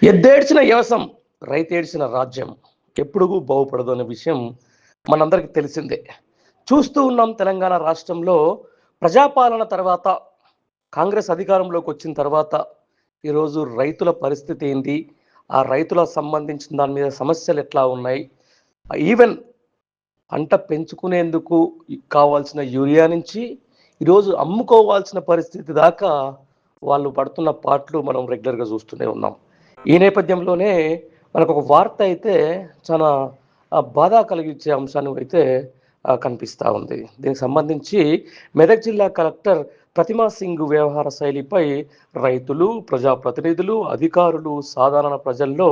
ఎద్దేడ్చిన వ్యవసాయం రైతేడ్చిన రాజ్యం ఎప్పుడు బాగుపడదు అనే విషయం మనందరికీ తెలిసిందే. చూస్తూ ఉన్నాం తెలంగాణ రాష్ట్రంలో ప్రజాపాలన తర్వాత కాంగ్రెస్ అధికారంలోకి వచ్చిన తర్వాత ఈరోజు రైతుల పరిస్థితి ఏంటి, ఆ రైతులకు సంబంధించిన దాని మీద సమస్యలు ఎట్లా ఉన్నాయి, ఈవెన్ పంట పెంచుకునేందుకు కావాల్సిన యూరియా నుంచి ఈరోజు అమ్ముకోవాల్సిన పరిస్థితి దాకా వాళ్ళు పడుతున్న పాటలు మనం రెగ్యులర్గా చూస్తూనే ఉన్నాం. ఈ నేపథ్యంలోనే మనకు ఒక వార్త అయితే చాలా బాధ కలిగించే అంశాన్ని అయితే కనిపిస్తూ ఉంది. దీనికి సంబంధించి మెదక్ జిల్లా కలెక్టర్ ప్రతిమా సింగ్ వ్యవహార శైలిపై రైతులు, ప్రజాప్రతినిధులు, అధికారులు, సాధారణ ప్రజల్లో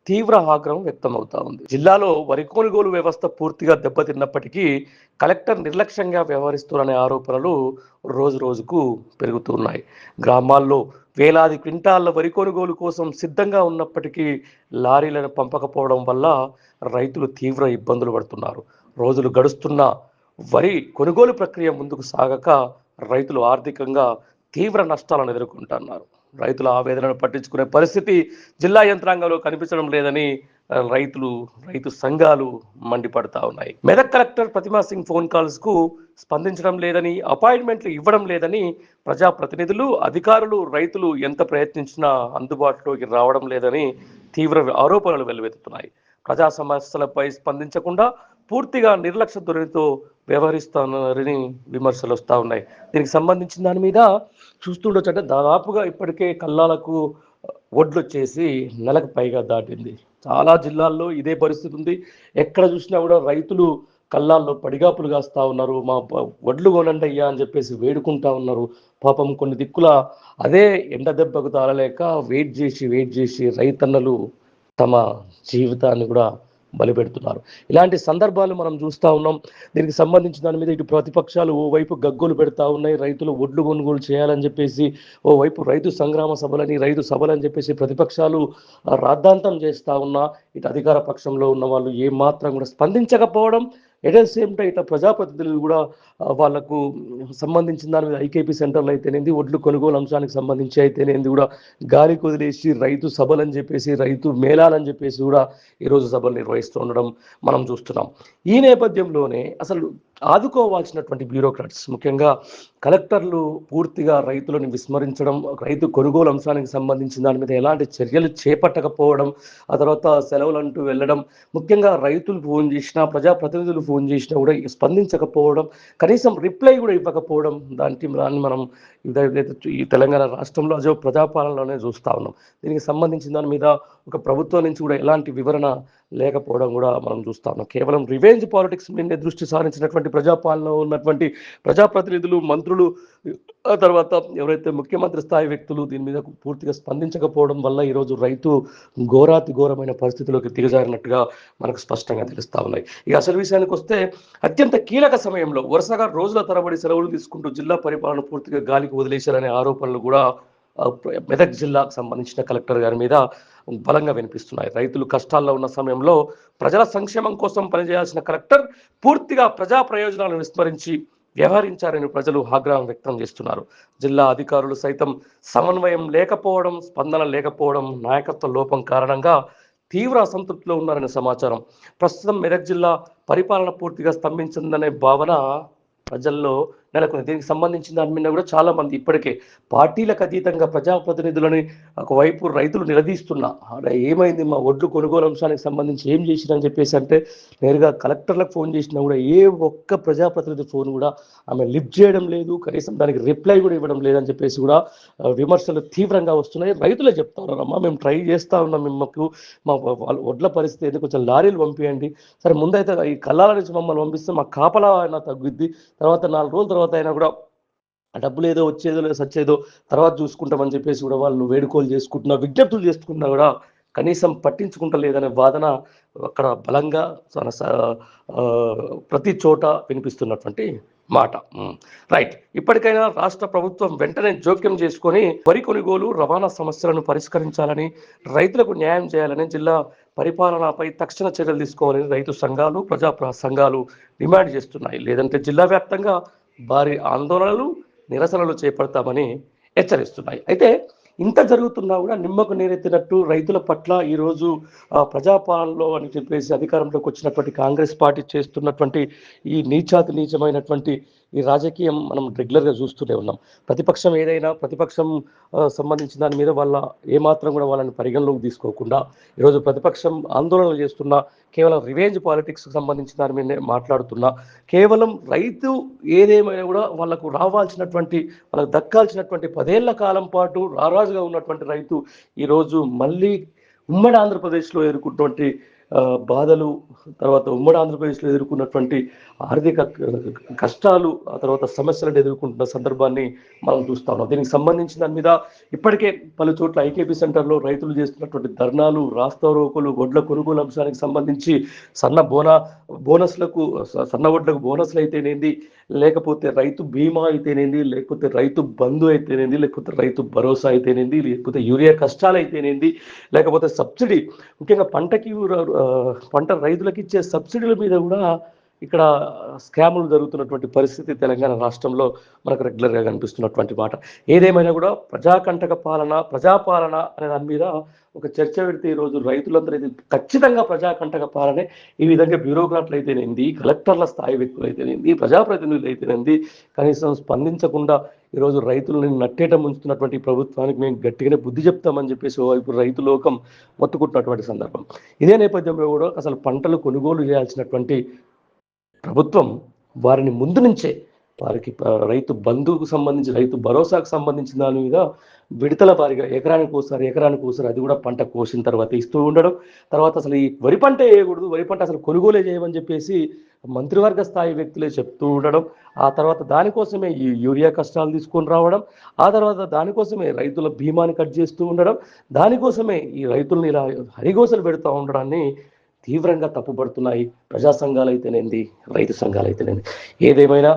తీవ్ర ఆగ్రహం వ్యక్తమవుతా ఉంది. జిల్లాలో వరి కొనుగోలు వ్యవస్థ పూర్తిగా దెబ్బతిన్నప్పటికీ కలెక్టర్ నిర్లక్ష్యంగా వ్యవహరిస్తున్నారనే ఆరోపణలు రోజు రోజుకు పెరుగుతున్నాయి. గ్రామాల్లో వేలాది క్వింటాళ్ల వరి కొనుగోలు కోసం సిద్ధంగా ఉన్నప్పటికీ లారీలను పంపకపోవడం వల్ల రైతులు తీవ్ర ఇబ్బందులు పడుతున్నారు. రోజులు గడుస్తున్న వరి కొనుగోలు ప్రక్రియ ముందుకు సాగక రైతులు ఆర్థికంగా తీవ్ర నష్టాలను ఎదుర్కొంటున్నారు. రైతుల ఆవేదనను పట్టించుకునే పరిస్థితి జిల్లా యంత్రాంగంలో కనిపించడం లేదని రైతు సంఘాలు మండిపడతా ఉన్నాయి. మెదక్ కలెక్టర్ ప్రతిమా సింగ్ ఫోన్ కాల్స్కు స్పందించడం లేదని, అపాయింట్మెంట్లు ఇవ్వడం లేదని ప్రజాప్రతినిధులు, అధికారులు, రైతులు ఎంత ప్రయత్నించినా అందుబాటులోకి రావడం లేదని తీవ్ర ఆరోపణలు వెల్లువెత్తుతున్నాయి. ప్రజా సమస్యలపై స్పందించకుండా పూర్తిగా నిర్లక్ష్య ధోరణితో వ్యవహరిస్తున్నారని విమర్శలు వస్తూ ఉన్నాయి. దీనికి సంబంధించిన దాని మీద చూస్తుండొచ్చు. అంటే దాదాపుగా ఇప్పటికే కల్లాలకు వడ్లు వచ్చేసి నెలకు పైగా దాటింది. చాలా జిల్లాల్లో ఇదే పరిస్థితి ఉంది. ఎక్కడ చూసినా కూడా రైతులు కల్లాల్లో పడిగాపులు కాస్తా ఉన్నారు. మా వడ్లు కొనండి అయ్యా అని చెప్పేసి వేడుకుంటా ఉన్నారు. పాపం కొన్ని దిక్కుల అదే ఎండ దెబ్బకు తాళలేక వెయిట్ చేసి రైతన్నలు తమ జీవితాన్ని కూడా బలిపెడుతున్నారు. ఇలాంటి సందర్భాలు మనం చూస్తూ ఉన్నాం. దీనికి సంబంధించిన దాని మీద ఇటు ప్రతిపక్షాలు ఓవైపు గగ్గోలు పెడతా ఉన్నాయి. రైతులు ఒడ్లు కొనుగోలు చేయాలని చెప్పేసి, ఓవైపు రైతు సంగ్రామ సభలని, రైతు సభలని చెప్పేసి ప్రతిపక్షాలు రాద్ధాంతం చేస్తూ ఉన్నా ఇటు అధికార పక్షంలో ఉన్న వాళ్ళు ఏమాత్రం కూడా స్పందించకపోవడం, ఎట్ ద సేమ్ టైం ఇట్లా ప్రజాప్రతినిధులు కూడా వాళ్లకు సంబంధించిన దాని మీద ఐకేపీ సెంటర్లు అయితేనేది, ఒడ్లు కొనుగోలు అంశానికి సంబంధించి అయితేనేది కూడా గాలికి వదిలేసి రైతు సభలని చెప్పేసి, రైతు మేళాలని చెప్పేసి కూడా ఈరోజు సభలు నిర్వహిస్తూ ఉండడం మనం చూస్తున్నాం. ఈ నేపథ్యంలోనే అసలు ఆదుకోవాల్సినటువంటి బ్యూరోక్రాట్స్, ముఖ్యంగా కలెక్టర్లు పూర్తిగా రైతులను విస్మరించడం, రైతు కొనుగోలు అంశానికి సంబంధించిన దాని మీద ఎలాంటి చర్యలు చేపట్టకపోవడం, ఆ తర్వాత సెలవులు అంటూ వెళ్ళడం, ముఖ్యంగా రైతులు ఫోన్ చేసినా, ప్రజాప్రతినిధులు ఫోన్ చేసినా కూడా స్పందించకపోవడం, కనీసం రిప్లై కూడా ఇవ్వకపోవడం, దాన్ని మనం ఈ తెలంగాణ రాష్ట్రంలో అజో ప్రజాపాలనలోనే చూస్తూ ఉన్నాం. దీనికి సంబంధించిన దాని మీద ఒక ప్రభుత్వం నుంచి కూడా ఎలాంటి వివరణ లేకపోవడం కూడా మనం చూస్తా ఉన్నాం. కేవలం రివెంజ్ పాలిటిక్స్ మీద దృష్టి సారించినటువంటి ప్రజాపాలనలో ఉన్నటువంటి ప్రజాప్రతినిధులు, మంత్రులు, ఆ తర్వాత ఎవరైతే ముఖ్యమంత్రి స్థాయి వ్యక్తులు దీని మీద పూర్తిగా స్పందించకపోవడం వల్ల ఈరోజు రైతు ఘోరాతి ఘోరమైన పరిస్థితిలోకి దిగజారినట్టుగా మనకు స్పష్టంగా తెలుస్తూ ఉన్నాయి. ఇక అసలు విషయానికి వస్తే అత్యంత కీలక సమయంలో వరుసగా రోజుల తరబడి సెలవులు తీసుకుంటూ జిల్లా పరిపాలన పూర్తిగా గాలికి వదిలేశారనే ఆరోపణలు కూడా మెదక్ జిల్లాకు సంబంధించిన కలెక్టర్ గారి మీద బలంగా వినిపిస్తున్నాయి. రైతులు కష్టాల్లో ఉన్న సమయంలో ప్రజల సంక్షేమం కోసం పనిచేయాల్సిన కలెక్టర్ పూర్తిగా ప్రజా ప్రయోజనాలను విస్మరించి వ్యవహరించారని ప్రజలు ఆగ్రహం వ్యక్తం చేస్తున్నారు. జిల్లా అధికారులు సైతం సమన్వయం లేకపోవడం, స్పందన లేకపోవడం, నాయకత్వ లోపం కారణంగా తీవ్ర అసంతృప్తిలో ఉన్నారనే సమాచారం. ప్రస్తుతం మెదక్ జిల్లా పరిపాలన పూర్తిగా స్తంభించిందనే భావన ప్రజల్లో నెలకొంది. దీనికి సంబంధించిన దాని మీద కూడా చాలా మంది ఇప్పటికే పార్టీలకు అతీతంగా ప్రజాప్రతినిధులని ఒకవైపు రైతులు నిలదీస్తున్నా, అలా ఏమైంది మా ఒడ్లు కొనుగోలు అంశానికి సంబంధించి ఏం చేసిరని చెప్పేసి అంటే నేరుగా కలెక్టర్లకు ఫోన్ చేసినా కూడా ఏ ఒక్క ప్రజాప్రతినిధి ఫోన్ కూడా ఆమె లిఫ్ట్ చేయడం లేదు, కనీసం దానికి రిప్లై కూడా ఇవ్వడం లేదని చెప్పేసి కూడా విమర్శలు తీవ్రంగా వస్తున్నాయి. రైతులే చెప్తా ఉన్నారమ్మా, మేము ట్రై చేస్తూ ఉన్నాం, మాకు మా ఒడ్ల పరిస్థితి అయితే కొంచెం లారీలు పంపించండి, సరే ముందైతే ఈ కల్లాల నుంచి మమ్మల్ని పంపిస్తే మా కాపలా అయినా తగ్గుద్ది, తర్వాత 4 రోజుల తర్వాత అయినా కూడా డబ్బులు ఏదో వచ్చేదో లేదు సచ్చేదో తర్వాత చూసుకుంటామని చెప్పేసి కూడా వాళ్ళు వేడుకోలు చేసుకుంటున్నా, విజ్ఞప్తులు చేసుకుంటున్నా కూడా కనీసం పట్టించుకుంటలేదనే వాదన అక్కడ బలంగా ప్రతి చోట వినిపిస్తున్నటువంటి మాట. రైట్, ఇప్పటికైనా రాష్ట్ర ప్రభుత్వం వెంటనే జోక్యం చేసుకొని వరి కొనుగోలు, రవాణా సమస్యలను పరిష్కరించాలని, రైతులకు న్యాయం చేయాలని, జిల్లా పరిపాలనపై తక్షణ చర్యలు తీసుకోవాలని రైతు సంఘాలు, ప్రజా సంఘాలు డిమాండ్ చేస్తున్నాయి. లేదంటే జిల్లా వ్యాప్తంగా భారీ ఆందోళనలు, నిరసనలు చేపడతామని హెచ్చరిస్తున్నాయి. అయితే ఇంత జరుగుతున్నా కూడా నిమ్మకు నీరెత్తినట్టు రైతుల పట్ల ఈరోజు ప్రజాపాలనలో అని చెప్పేసి అధికారంలోకి వచ్చినటువంటి కాంగ్రెస్ పార్టీ చేస్తున్నటువంటి ఈ నీచాతి నీచమైనటువంటి ఈ రాజకీయం మనం రెగ్యులర్గా చూస్తూనే ఉన్నాం. ప్రతిపక్షం ఏదైనా ప్రతిపక్షం సంబంధించిన దాని మీద ఏమాత్రం కూడా వాళ్ళని పరిగణలోకి తీసుకోకుండా ఈరోజు ప్రతిపక్షం ఆందోళనలు చేస్తున్నా, కేవలం రివెంజ్ పాలిటిక్స్కి సంబంధించిన దాని మీదనే మాట్లాడుతున్నా, కేవలం రైతు ఏదేమైనా కూడా వాళ్ళకు దక్కాల్సినటువంటి 10 ఏళ్ల కాలం పాటు రారాజుగా ఉన్నటువంటి రైతు ఈరోజు మళ్ళీ ఉమ్మడి ఆంధ్రప్రదేశ్లో ఎదుర్కొన్నటువంటి బాధలు, తర్వాత ఉమ్మడి ఆంధ్రప్రదేశ్లో ఎదుర్కొన్నటువంటి ఆర్థిక కష్టాలు, ఆ తర్వాత సమస్యలను ఎదుర్కొంటున్న సందర్భాన్ని మనం చూస్తా ఉన్నాం. దీనికి సంబంధించిన దాని మీద ఇప్పటికే పలు చోట్ల ఐకేపీ సెంటర్లో రైతులు చేస్తున్నటువంటి ధర్నాలు, రాస్తారోకోలు, వడ్ల కొనుగోలు అంశానికి సంబంధించి సన్న వడ్లకు బోనస్లు అయితేనేది, లేకపోతే రైతు బీమా అయితేనేది, లేకపోతే రైతు బంధు అయితేనేది, లేకపోతే రైతు భరోసా అయితేనేది, లేకపోతే యూరియా కష్టాలు అయితేనేది, లేకపోతే సబ్సిడీ, ముఖ్యంగా పంట రైతులకు ఇచ్చే సబ్సిడీల మీద కూడా ఇక్కడ స్కాములు జరుగుతున్నటువంటి పరిస్థితి తెలంగాణ రాష్ట్రంలో మనకు రెగ్యులర్గా కనిపిస్తున్నటువంటి మాట. ఏదేమైనా కూడా ప్రజాపాలన అనే దాని మీద ఒక చర్చ పెడితే ఈరోజు రైతులందరూ ఇది ఖచ్చితంగా ప్రజాకంటక పాలనే. ఈ విధంగా బ్యూరోక్రాట్లు అయితేనేది, కలెక్టర్ల స్థాయి వ్యక్తులు అయితేనేది, ప్రజాప్రతినిధులు అయితేనేది కనీసం స్పందించకుండా ఈరోజు రైతులను నట్టేట ముంచుతున్నటువంటి ప్రభుత్వానికి మేము గట్టిగానే బుద్ధి చెప్తామని చెప్పేసి ఓవైపు రైతు లోకం మొత్తుకుంటున్నటువంటి సందర్భం. ఇదే నేపథ్యంలో కూడా అసలు పంటలు కొనుగోలు చేయాల్సినటువంటి ప్రభుత్వం వారిని ముందు నుంచే వారికి రైతు బంధువుకు సంబంధించి, రైతు భరోసాకు సంబంధించిన దాని మీద విడతల వారిగా ఎకరానికి ఒకసారి అది కూడా పంట కోసిన తర్వాత ఇస్తూ ఉండడం, తర్వాత అసలు ఈ వరి పంట వేయకూడదు, వరి పంట అసలు కొనుగోలే చేయమని చెప్పేసి మంత్రివర్గ స్థాయి వ్యక్తులే చెప్తూ ఉండడం, ఆ తర్వాత దానికోసమే ఈ యూరియా కష్టాలు తీసుకొని రావడం, ఆ తర్వాత దానికోసమే రైతుల బీమాని కట్ చేస్తూ ఉండడం, దానికోసమే ఈ రైతుల్ని ఇలా హరిగోసలు పెడుతూ ఉండడాన్ని తీవ్రంగా తప్పుపడుతున్నాయి ప్రజా సంఘాలు అయితేనేంది, రైతు సంఘాలు అయితేనేంది. ఏదేమైనా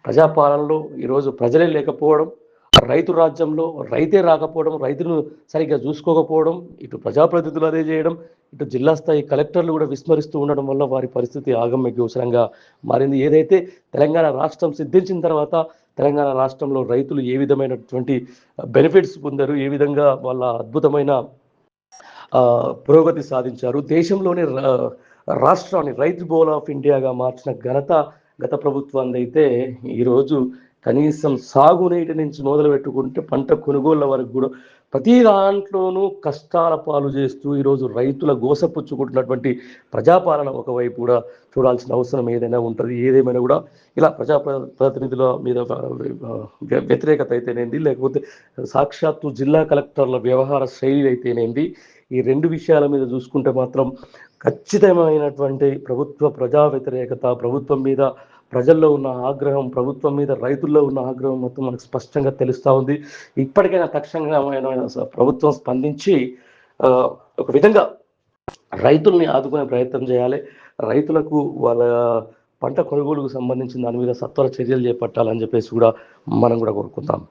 ప్రజాపాలనలో ఈరోజు ప్రజలే లేకపోవడం, రైతు రాజ్యంలో రైతే రాకపోవడం, రైతును సరిగ్గా చూసుకోకపోవడం, ఇటు ప్రజాప్రతినిధులు అదే చేయడం, ఇటు జిల్లా స్థాయి కలెక్టర్లు కూడా విస్మరిస్తూ ఉండడం వల్ల వారి పరిస్థితి ఆగమ్య గోచరంగా మారింది. ఏదైతే తెలంగాణ రాష్ట్రం సిద్ధించిన తర్వాత తెలంగాణ రాష్ట్రంలో రైతులు ఏ విధమైనటువంటి బెనిఫిట్స్ పొందారు, ఏ విధంగా వాళ్ళ అద్భుతమైన పురోగతి సాధించారు, దేశంలోనే రాష్ట్రాన్ని రైతు బౌల్ ఆఫ్ ఇండియాగా మార్చిన ఘనత గత ప్రభుత్వాన్ని అయితే ఈరోజు కనీసం సాగునీటి నుంచి మొదలు పెట్టుకుంటే పంట కొనుగోళ్ల వరకు కూడా ప్రతి దాంట్లోనూ కష్టాల పాలు చేస్తూ ఈరోజు రైతుల గోసపుచ్చుకుంటున్నటువంటి ప్రజాపాలన ఒకవైపు కూడా చూడాల్సిన అవసరం ఏదైనా ఉంటుంది. ఏదేమైనా కూడా ఇలా ప్రతినిధుల మీద వ్యతిరేకత అయితేనేది, లేకపోతే సాక్షాత్తు జిల్లా కలెక్టర్ల వ్యవహార శైలి అయితేనేది, ఈ రెండు విషయాల మీద చూసుకుంటే మాత్రం ఖచ్చితమైనటువంటి ప్రజా వ్యతిరేకత, ప్రభుత్వం మీద ప్రజల్లో ఉన్న ఆగ్రహం, ప్రభుత్వం మీద రైతుల్లో ఉన్న ఆగ్రహం మొత్తం మనకు స్పష్టంగా తెలుస్తూ ఉంది. ఇప్పటికైనా తక్షణంగా ప్రభుత్వం స్పందించి ఒక విధంగా రైతుల్ని ఆదుకునే ప్రయత్నం చేయాలి. రైతులకు వాళ్ళ పంట కొనుగోలుకు సంబంధించిన దాని మీద సత్వర చర్యలు చేపట్టాలని చెప్పేసి కూడా మనం కూడా కోరుకుంటాం.